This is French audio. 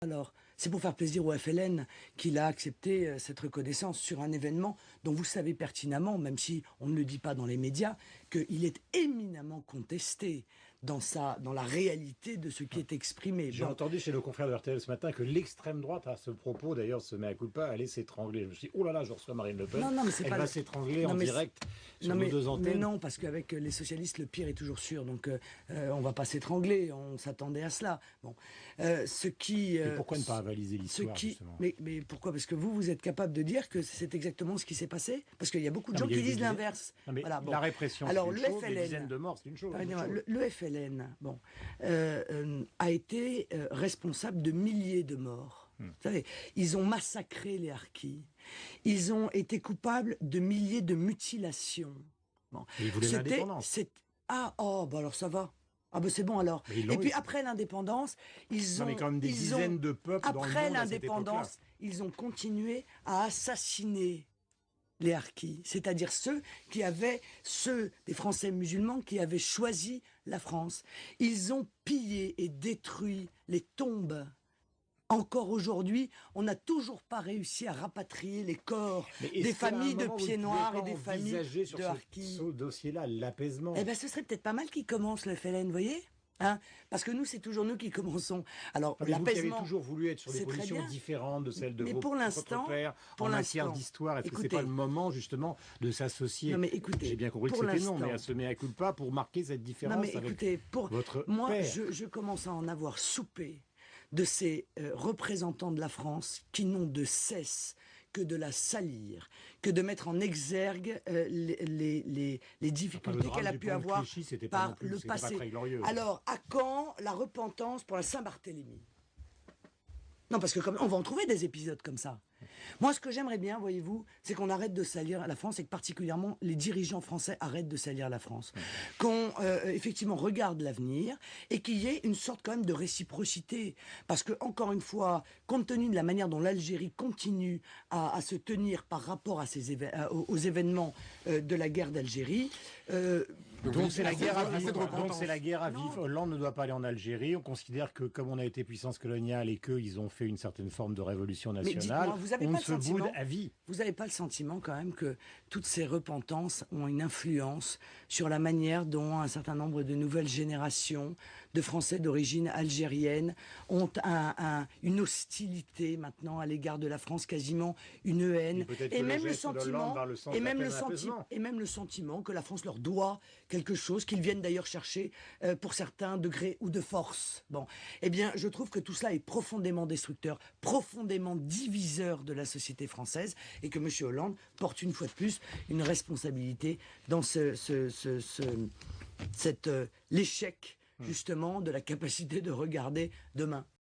Alors, c'est pour faire plaisir au FLN qu'il a accepté cette reconnaissance sur un événement dont vous savez pertinemment, même si on ne le dit pas dans les médias, qu'il est éminemment contesté dans la réalité de ce qui est exprimé. J'ai entendu chez nos confrères de RTL ce matin que l'extrême droite, à ce propos, d'ailleurs, se met à culpa, allait s'étrangler. Je me suis dit, oh là là, je reçois Marine Le Pen, non, mais c'est elle pas va s'étrangler en direct sur nos deux antennes. Mais non, parce qu'avec les socialistes, le pire est toujours sûr, donc on ne va pas s'étrangler, on s'attendait à cela. Bon, Mais pourquoi ne pas avaliser l'histoire, justement? Mais pourquoi? Parce que vous êtes capable de dire que c'est exactement ce qui s'est passé? Parce qu'il y a beaucoup de gens qui disent l'inverse. Voilà, bon. La répression, c'est une chose, les dizaines de morts, c'est une chose. Le FLN, bon, a été responsable de milliers de morts. Vous savez, ils ont massacré les harkis. Ils ont été coupables de milliers de mutilations. Bon. Et ils voulaient l'indépendance. Alors ça va. Ah ben c'est bon alors. Et puis après l'indépendance, ils ont... quand même des dizaines de peuples dans le monde. Après l'indépendance, ils ont continué à assassiner les harkis, c'est-à-dire ceux des Français musulmans qui avaient choisi la France. Ils ont pillé et détruit les tombes. Encore aujourd'hui, on n'a toujours pas réussi à rapatrier les corps des familles de pieds noirs et des familles de harkis. Sur ce dossier-là, l'apaisement. Eh ben, ce serait peut-être pas mal qu'ils commencent le FLN, vous voyez? Hein, parce que nous, c'est toujours nous qui commençons. Alors, l'apaisement, vous qui avez toujours voulu être sur des positions différentes de celles de votre père en matière d'histoire, est-ce que c'est pas le moment justement de s'associer? J'ai bien compris que c'était non, mais à se mettre à culpa pour marquer cette différence votre père. Je commence à en avoir soupé de ces représentants de la France qui n'ont de cesse que de la salir, que de mettre en exergue les difficultés qu'elle a pu avoir par le passé. Alors, à quand la repentance pour la Saint-Barthélemy? Non, parce que on va en trouver des épisodes comme ça. Moi, ce que j'aimerais bien, voyez-vous, c'est qu'on arrête de salir la France et que particulièrement les dirigeants français arrêtent de salir la France. Qu'on, effectivement, regarde l'avenir et qu'il y ait une sorte quand même de réciprocité. Parce que, encore une fois, compte tenu de la manière dont l'Algérie continue à se tenir par rapport à aux événements de la guerre d'Algérie... donc c'est la guerre à vivre. Donc c'est la guerre à vivre. Hollande ne doit pas aller en Algérie. On considère que, comme on a été puissance coloniale et qu'ils ont fait une certaine forme de révolution nationale... On se boude à vie. Vous n'avez pas le sentiment quand même que toutes ces repentances ont une influence sur la manière dont un certain nombre de nouvelles générations de Français d'origine algérienne ont une hostilité maintenant à l'égard de la France, quasiment une haine, et même le sentiment que la France leur doit quelque chose, qu'ils viennent d'ailleurs chercher pour certains de gré ou de force. Bon, eh bien, je trouve que tout cela est profondément destructeur, profondément diviseur de la société française et que M. Hollande porte une fois de plus une responsabilité dans l'échec justement de la capacité de regarder demain.